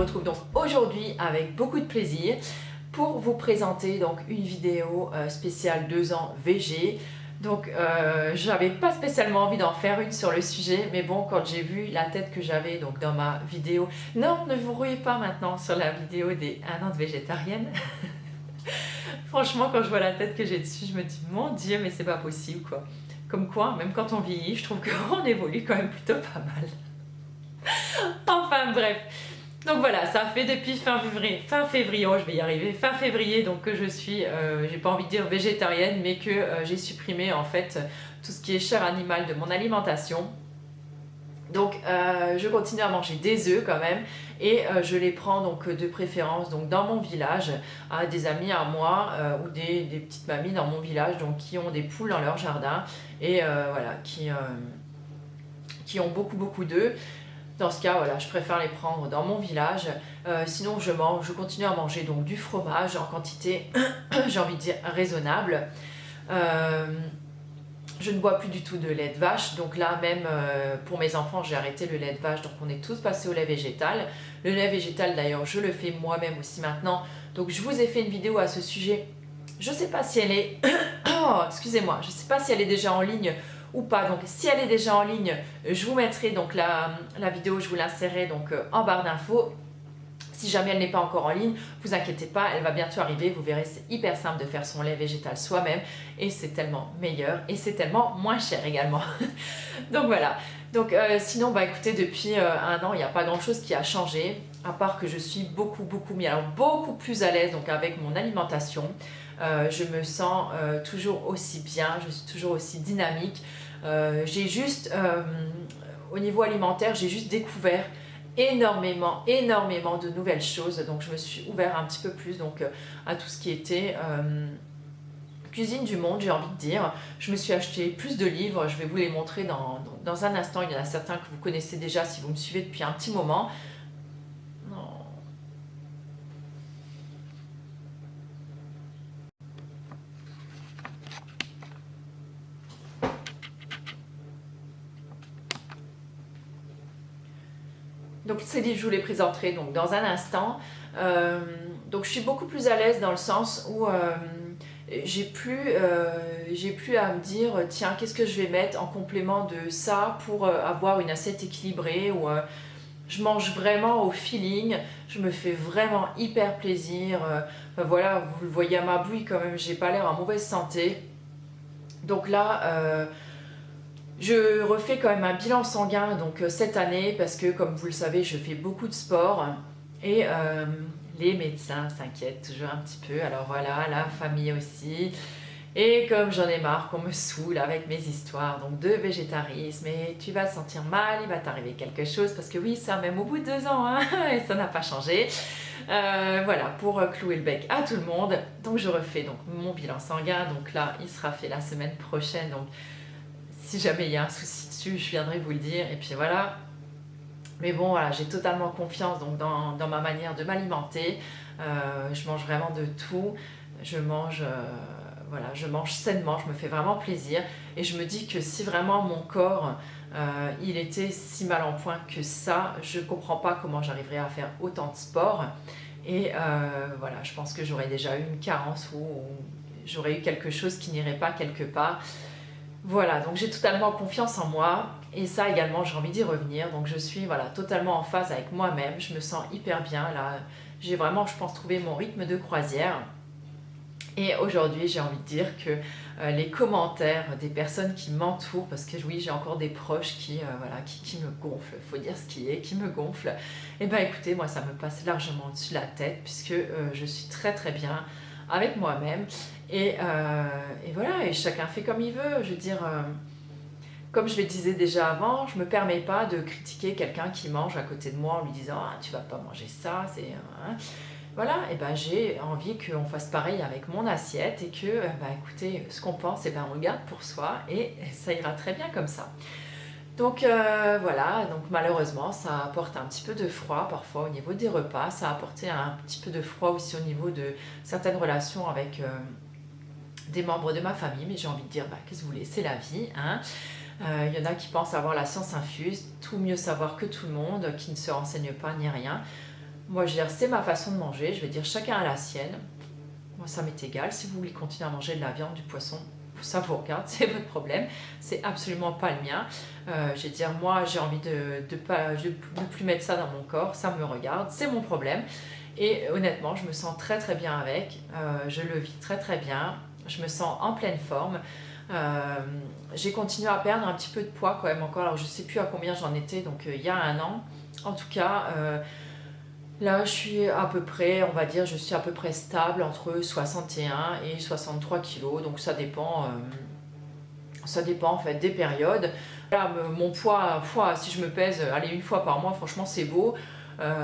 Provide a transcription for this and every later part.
retrouve donc aujourd'hui avec beaucoup de plaisir pour vous présenter donc une vidéo spéciale 2 ans VG. Donc j'avais pas spécialement envie d'en faire une sur le sujet, mais bon, quand j'ai vu la tête que j'avais donc dans ma vidéo, non, ne vous rouillez pas maintenant sur la vidéo des 1 an de végétarienne. Franchement, quand je vois la tête que j'ai dessus, je me dis mon Dieu, mais c'est pas possible quoi. Comme quoi, même quand on vieillit, je trouve qu'on évolue quand même plutôt pas mal. Enfin bref. Donc voilà, ça fait depuis fin février, oh, je vais y arriver, fin février, donc que je suis, j'ai pas envie de dire végétarienne, mais que j'ai supprimé en fait tout ce qui est chair animale de mon alimentation. Donc je continue à manger des œufs quand même, et je les prends donc de préférence donc dans mon village, à des amis à moi ou des petites mamies dans mon village donc qui ont des poules dans leur jardin et voilà, qui ont beaucoup d'œufs. Dans ce cas, voilà, je préfère les prendre dans mon village. Sinon, je continue à manger donc du fromage en quantité, j'ai envie de dire, raisonnable. Je ne bois plus du tout de lait de vache. Donc là, même pour mes enfants, j'ai arrêté le lait de vache. Donc on est tous passés au lait végétal. Le lait végétal, d'ailleurs, je le fais moi-même aussi maintenant. Donc je vous ai fait une vidéo à ce sujet. Je ne sais pas si elle est... oh, excusez-moi. Je ne sais pas si elle est déjà en ligne ou pas. Donc si elle est déjà en ligne, je vous mettrai donc la vidéo, je vous l'insérerai donc en barre d'infos. Si jamais elle n'est pas encore en ligne, vous inquiétez pas, elle va bientôt arriver. Vous verrez, c'est hyper simple de faire son lait végétal soi-même et c'est tellement meilleur et c'est tellement moins cher également. Donc voilà. Donc sinon, bah écoutez, depuis 1 an, il n'y a pas grand-chose qui a changé, à part que je suis beaucoup plus à l'aise donc avec mon alimentation. Je me sens toujours aussi bien, je suis toujours aussi dynamique. J'ai juste, au niveau alimentaire, j'ai juste découvert énormément de nouvelles choses. Donc je me suis ouvert un petit peu plus donc, à tout ce qui était cuisine du monde, j'ai envie de dire. Je me suis acheté plus de livres, je vais vous les montrer dans un instant. Il y en a certains que vous connaissez déjà si vous me suivez depuis un petit moment. Non. Donc ces livres, je vous les présenterai donc dans un instant. Donc je suis beaucoup plus à l'aise dans le sens où j'ai plus à me dire tiens, qu'est-ce que je vais mettre en complément de ça pour avoir une assiette équilibrée, ou je mange vraiment au feeling, je me fais vraiment hyper plaisir. Ben voilà, vous le voyez à ma bouille quand même, j'ai pas l'air en mauvaise santé. Donc là, je refais quand même un bilan sanguin donc cette année, parce que comme vous le savez, je fais beaucoup de sport et les médecins s'inquiètent toujours un petit peu. Alors voilà, la famille aussi. Et comme j'en ai marre qu'on me saoule avec mes histoires donc de végétarisme, et tu vas te sentir mal, il va t'arriver quelque chose, parce que oui, ça même au bout de 2 ans, hein, et ça n'a pas changé. Voilà, pour clouer le bec à tout le monde. Donc je refais donc mon bilan sanguin. Donc là, il sera fait la semaine prochaine. Donc si jamais il y a un souci dessus, je viendrai vous le dire. Et puis voilà. Mais bon, voilà, j'ai totalement confiance donc dans ma manière de m'alimenter. Je mange vraiment de tout. Je mange, voilà, je mange sainement, je me fais vraiment plaisir. Et je me dis que si vraiment mon corps, il était si mal en point que ça, je ne comprends pas comment j'arriverais à faire autant de sport. Et voilà, je pense que j'aurais déjà eu une carence, ou j'aurais eu quelque chose qui n'irait pas quelque part. Voilà, donc j'ai totalement confiance en moi, et ça également, j'ai envie d'y revenir. Donc je suis voilà, totalement en phase avec moi-même, je me sens hyper bien là. J'ai vraiment, je pense, trouvé mon rythme de croisière. Et aujourd'hui, j'ai envie de dire que les commentaires des personnes qui m'entourent, parce que oui, j'ai encore des proches qui me gonflent, il faut dire ce qui est, qui me gonflent. Et bien écoutez, moi ça me passe largement au-dessus de la tête, puisque je suis très bien avec moi-même. Et voilà, et chacun fait comme il veut. Je veux dire, comme je le disais déjà avant, je ne me permets pas de critiquer quelqu'un qui mange à côté de moi en lui disant ah, tu vas pas manger ça, c'est... Voilà, et ben j'ai envie qu'on fasse pareil avec mon assiette, et que, écoutez, ce qu'on pense, on le garde pour soi, et ça ira très bien comme ça. Donc voilà, donc malheureusement, ça apporte un petit peu de froid parfois au niveau des repas, ça a apporté un petit peu de froid aussi au niveau de certaines relations avec des membres de ma famille, mais j'ai envie de dire, qu'est-ce que vous voulez, c'est la vie, hein. Il y en a qui pensent avoir la science infuse, tout mieux savoir que tout le monde, qui ne se renseignent pas ni rien. Moi, je veux dire, c'est ma façon de manger. Je vais dire, chacun a la sienne. Moi, ça m'est égal. Si vous voulez continuer à manger de la viande, du poisson, ça vous regarde, c'est votre problème. C'est absolument pas le mien. Je vais dire, moi, j'ai envie de plus mettre ça dans mon corps. Ça me regarde, c'est mon problème. Et honnêtement, je me sens très très bien avec. Je le vis très très bien. Je me sens en pleine forme. J'ai continué à perdre un petit peu de poids quand même encore. Alors, je sais plus à combien j'en étais, donc il y a un an. En tout cas, là, je suis à peu près, on va dire, je suis à peu près stable entre 61 et 63 kilos. Donc ça dépend en fait des périodes. Là, mon poids, si je me pèse, allez, une fois par mois, franchement, c'est beau.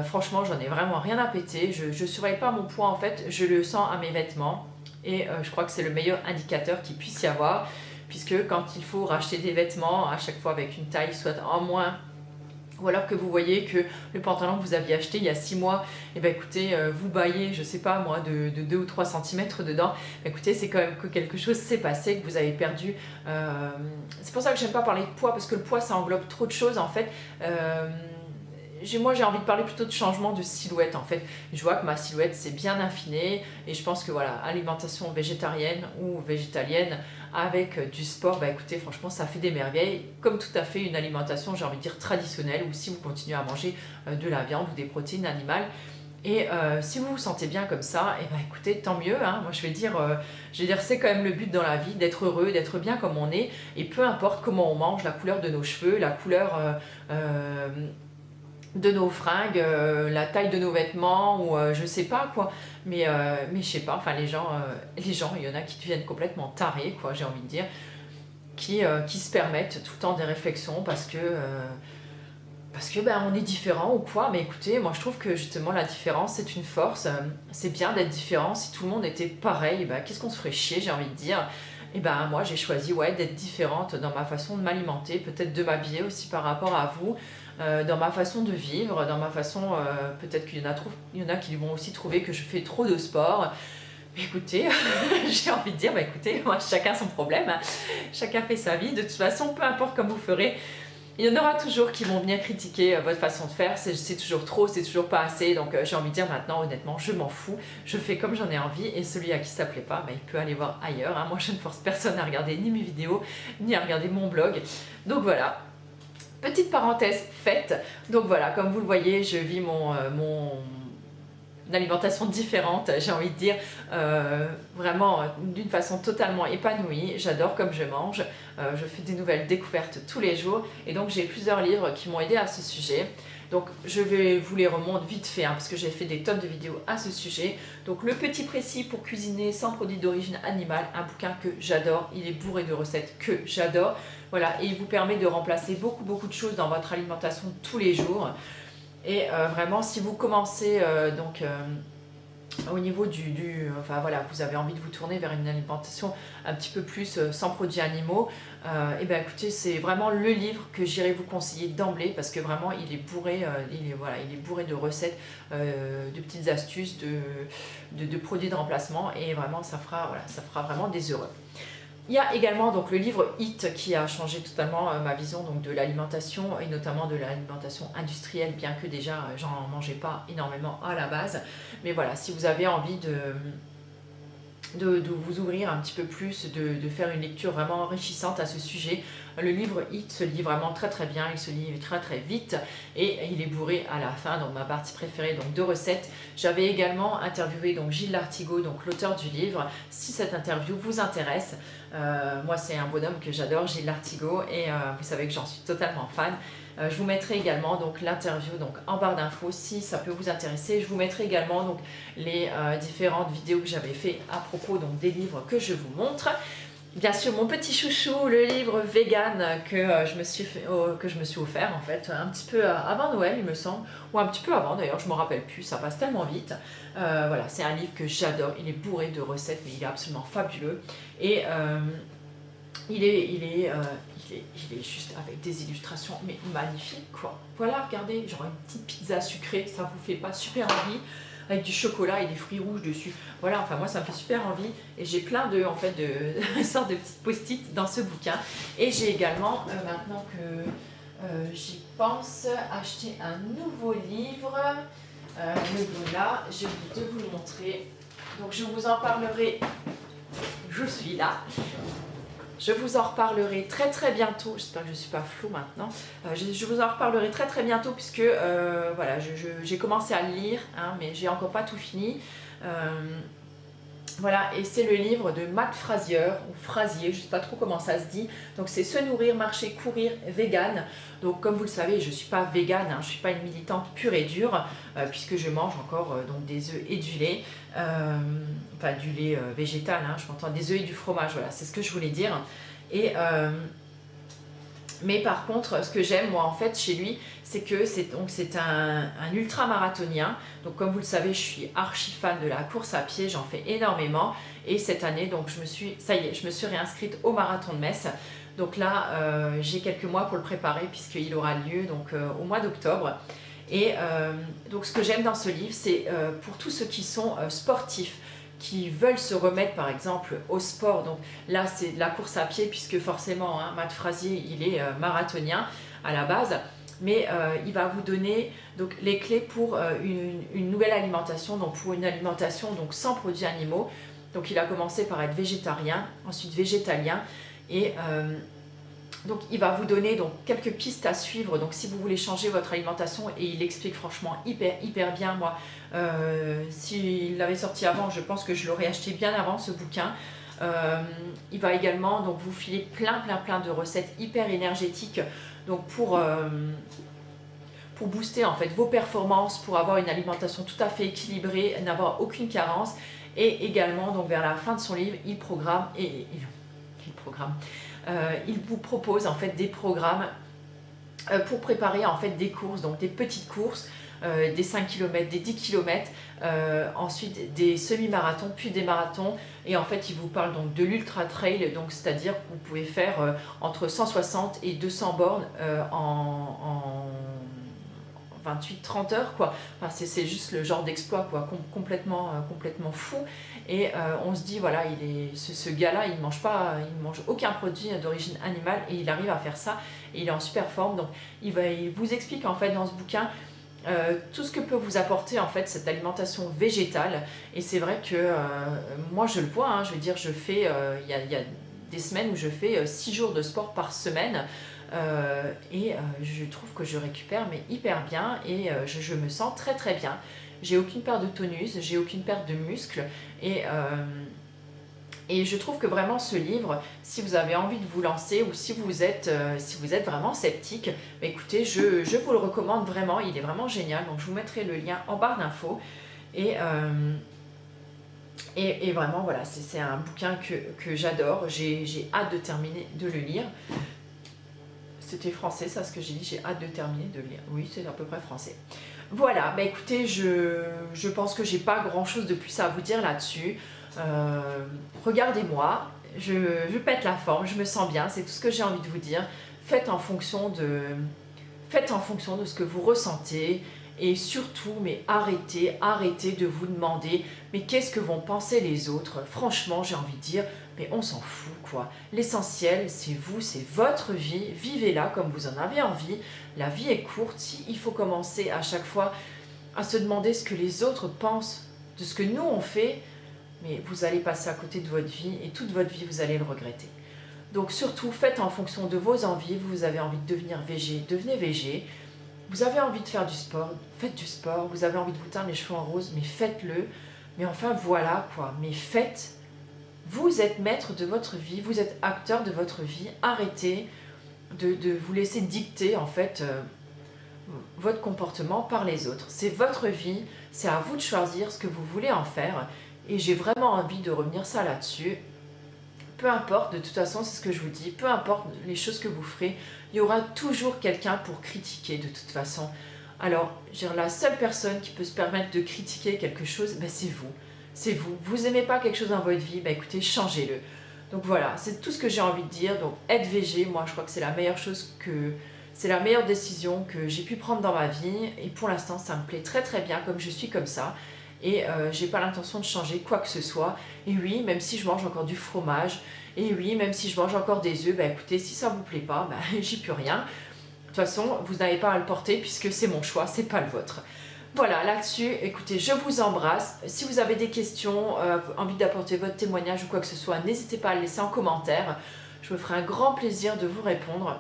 Franchement, j'en ai vraiment rien à péter. Je ne surveille pas mon poids en fait, je le sens à mes vêtements. Et je crois que c'est le meilleur indicateur qu'il puisse y avoir. Puisque quand il faut racheter des vêtements, à chaque fois avec une taille soit en moins, ou alors que vous voyez que le pantalon que vous aviez acheté il y a 6 mois, et ben écoutez, vous baillez, je sais pas moi, de 2 ou 3 centimètres dedans, écoutez, c'est quand même que quelque chose s'est passé, que vous avez perdu. C'est pour ça que j'aime pas parler de poids, parce que le poids ça englobe trop de choses en fait. Moi j'ai envie de parler plutôt de changement de silhouette en fait. Je vois que ma silhouette s'est bien affinée et je pense que voilà, alimentation végétarienne ou végétalienne avec du sport, bah écoutez, franchement ça fait des merveilles, comme tout à fait une alimentation, j'ai envie de dire traditionnelle, ou si vous continuez à manger de la viande ou des protéines animales. Et si vous vous sentez bien comme ça, et ben écoutez, tant mieux, hein. Moi je vais dire c'est quand même le but dans la vie, d'être heureux, d'être bien comme on est, et peu importe comment on mange, la couleur de nos cheveux, la couleur de nos fringues, la taille de nos vêtements, ou je sais pas quoi, mais je sais pas, enfin les gens, il y en a qui deviennent complètement tarés, quoi, j'ai envie de dire, qui se permettent tout le temps des réflexions parce que ben, on est différent ou quoi. Mais écoutez, moi je trouve que justement la différence c'est une force, c'est bien d'être différent. Si tout le monde était pareil, ben, qu'est-ce qu'on se ferait chier, j'ai envie de dire. Et ben moi j'ai choisi d'être différente dans ma façon de m'alimenter, peut-être de m'habiller aussi par rapport à vous, dans ma façon de vivre, dans ma façon, peut-être qu'il y en a qui vont aussi trouver que je fais trop de sport. Mais écoutez, j'ai envie de dire, bah écoutez, moi chacun son problème, hein. Chacun fait sa vie, de toute façon, peu importe comme vous ferez, il y en aura toujours qui vont venir critiquer votre façon de faire, c'est toujours trop, c'est toujours pas assez, donc j'ai envie de dire maintenant, honnêtement, je m'en fous, je fais comme j'en ai envie, et celui à qui ça plaît pas, bah, il peut aller voir ailleurs, hein. Moi je ne force personne à regarder ni mes vidéos, ni à regarder mon blog, donc voilà. Petite parenthèse faite, donc voilà, comme vous le voyez, je vis mon alimentation différente, j'ai envie de dire, vraiment d'une façon totalement épanouie. J'adore comme je mange, je fais des nouvelles découvertes tous les jours, et donc j'ai plusieurs livres qui m'ont aidé à ce sujet. Donc je vais vous les remonter vite fait, hein, parce que j'ai fait des tonnes de vidéos à ce sujet. Donc Le Petit Précis pour cuisiner sans produits d'origine animale, un bouquin que j'adore, il est bourré de recettes que j'adore. Voilà, et il vous permet de remplacer beaucoup de choses dans votre alimentation tous les jours. Et vraiment, si vous commencez au niveau enfin voilà, vous avez envie de vous tourner vers une alimentation un petit peu plus sans produits animaux, et ben écoutez, c'est vraiment le livre que j'irai vous conseiller d'emblée, parce que vraiment il est bourré, il est bourré de recettes, de petites astuces, de produits de remplacement, et vraiment ça fera vraiment des heureux. Il y a également donc le livre Eat qui a changé totalement ma vision donc, de l'alimentation, et notamment de l'alimentation industrielle, bien que déjà j'en mangeais pas énormément à la base. Mais voilà, si vous avez envie de vous ouvrir un petit peu plus, de faire une lecture vraiment enrichissante à ce sujet, le livre Eat se lit vraiment très bien, il se lit très vite, et il est bourré à la fin, donc ma partie préférée donc de recettes. J'avais également interviewé donc Gilles Lartigot, donc l'auteur du livre. Si cette interview vous intéresse, moi c'est un bonhomme que j'adore, Gilles Lartigot, et vous savez que j'en suis totalement fan. Je vous mettrai également donc l'interview donc en barre d'infos si ça peut vous intéresser. Je vous mettrai également donc les différentes vidéos que j'avais fait à propos donc des livres que je vous montre. Bien sûr, mon petit chouchou, le livre vegan que je me suis offert en fait un petit peu avant Noël, il me semble, ou un petit peu avant d'ailleurs, je ne me rappelle plus, ça passe tellement vite. Voilà, c'est un livre que j'adore, il est bourré de recettes, mais il est absolument fabuleux, et il est juste avec des illustrations mais magnifiques quoi. Voilà, regardez, genre une petite pizza sucrée, ça vous fait pas super envie, avec du chocolat et des fruits rouges dessus. Voilà, enfin moi ça me fait super envie, et j'ai plein de sortes de petites post-it dans ce bouquin. Et j'ai également, maintenant que j'y pense, acheter un nouveau livre. Le voilà, j'ai oublié de vous le montrer. Donc je vous en parlerai, je suis là. Je vous en reparlerai très très bientôt, j'espère que je ne suis pas floue maintenant. Je vous en reparlerai très très bientôt puisque voilà, j'ai commencé à le lire, hein, mais j'ai encore pas tout fini. Voilà, et c'est le livre de Matt Frazier, ou Frazier, je ne sais pas trop comment ça se dit. Donc c'est Se nourrir, marcher, courir, vegan. Donc comme vous le savez, je ne suis pas vegan, hein, je ne suis pas une militante pure et dure, puisque je mange encore donc des œufs et du lait. Enfin du lait végétal, hein, je m'entends, des œufs et du fromage, voilà, c'est ce que je voulais dire. Et mais par contre, ce que j'aime moi en fait chez lui, c'est que c'est un ultra-marathonien. Donc comme vous le savez, je suis archi fan de la course à pied, j'en fais énormément. Et cette année, donc ça y est, je me suis réinscrite au marathon de Metz. Donc là, j'ai quelques mois pour le préparer puisqu'il aura lieu donc, au mois d'octobre. Et donc ce que j'aime dans ce livre, c'est pour tous ceux qui sont sportifs, qui veulent se remettre par exemple au sport. Donc là c'est de la course à pied puisque forcément hein, Matt Frazier il est marathonien à la base, mais il va vous donner donc, les clés pour une nouvelle alimentation, donc pour une alimentation donc, sans produits animaux. Donc il a commencé par être végétarien, ensuite végétalien et donc il va vous donner donc, quelques pistes à suivre donc si vous voulez changer votre alimentation, et il explique franchement hyper bien. Moi s'il l'avait sorti avant, je pense que je l'aurais acheté bien avant ce bouquin. Il va également donc, vous filer plein de recettes hyper énergétiques donc pour booster en fait vos performances, pour avoir une alimentation tout à fait équilibrée, n'avoir aucune carence. Et également donc vers la fin de son livre, il vous propose en fait des programmes pour préparer en fait des courses, donc des petites courses, des 5 km, des 10 km, ensuite des semi-marathons, puis des marathons. Et en fait, il vous parle donc de l'ultra trail, donc c'est-à-dire que vous pouvez faire entre 160 et 200 bornes en 28-30 heures quoi. Enfin, c'est juste le genre d'exploit quoi, complètement fou. Et on se dit voilà, ce gars-là, il mange aucun produit d'origine animale et il arrive à faire ça et il est en super forme. Donc il vous explique en fait dans ce bouquin tout ce que peut vous apporter en fait cette alimentation végétale. Et c'est vrai que moi je le vois, hein, je veux dire, je fais il y a des semaines où je fais 6 jours de sport par semaine. Et je trouve que je récupère mais hyper bien et je me sens très bien. J'ai aucune perte de tonus, j'ai aucune perte de muscle et je trouve que vraiment ce livre, si vous avez envie de vous lancer ou si vous êtes vraiment sceptique, bah écoutez, je vous le recommande vraiment, il est vraiment génial. Donc je vous mettrai le lien en barre d'infos. Et vraiment voilà, c'est un bouquin que j'adore, j'ai hâte de terminer de le lire. C'était français, ça, ce que j'ai dit, j'ai hâte de terminer de lire. Oui, c'est à peu près français. Voilà, bah écoutez, je pense que j'ai pas grand chose de plus à vous dire là-dessus. Regardez-moi, je pète la forme, je me sens bien, c'est tout ce que j'ai envie de vous dire. Faites en fonction de ce que vous ressentez. Et surtout, mais arrêtez de vous demander mais qu'est-ce que vont penser les autres. Franchement, j'ai envie de dire, mais on s'en fout quoi. L'essentiel, c'est vous, c'est votre vie. Vivez-la comme vous en avez envie. La vie est courte. Si il faut commencer à chaque fois à se demander ce que les autres pensent de ce que nous on fait, mais vous allez passer à côté de votre vie et toute votre vie, vous allez le regretter. Donc surtout, faites en fonction de vos envies. Vous avez envie de devenir végé, devenez végé. Vous avez envie de faire du sport, faites du sport. Vous avez envie de vous teindre les cheveux en rose, mais faites-le. Mais enfin, voilà quoi. Mais faites. Vous êtes maître de votre vie, vous êtes acteur de votre vie. Arrêtez de vous laisser dicter en fait votre comportement par les autres. C'est votre vie, c'est à vous de choisir ce que vous voulez en faire. Et j'ai vraiment envie de revenir ça là-dessus. Peu importe, de toute façon, c'est ce que je vous dis, peu importe les choses que vous ferez, il y aura toujours quelqu'un pour critiquer de toute façon. Alors, la seule personne qui peut se permettre de critiquer quelque chose, ben c'est vous. C'est vous. Vous n'aimez pas quelque chose dans votre vie, ben écoutez, changez-le. Donc voilà, c'est tout ce que j'ai envie de dire. Donc être végé, moi je crois que c'est la meilleure c'est la meilleure décision que j'ai pu prendre dans ma vie. Et pour l'instant, ça me plaît très bien comme je suis comme ça. Et j'ai pas l'intention de changer quoi que ce soit. Et oui, même si je mange encore du fromage, et oui, même si je mange encore des œufs, bah écoutez, si ça vous plaît pas, bah j'y peux rien. De toute façon, vous n'avez pas à le porter puisque c'est mon choix, c'est pas le vôtre. Voilà, là-dessus, écoutez, je vous embrasse. Si vous avez des questions, envie d'apporter votre témoignage ou quoi que ce soit, n'hésitez pas à le laisser en commentaire. Je me ferai un grand plaisir de vous répondre.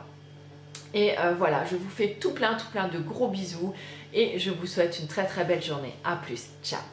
Et voilà, je vous fais tout plein de gros bisous et je vous souhaite une très belle journée. A plus, ciao!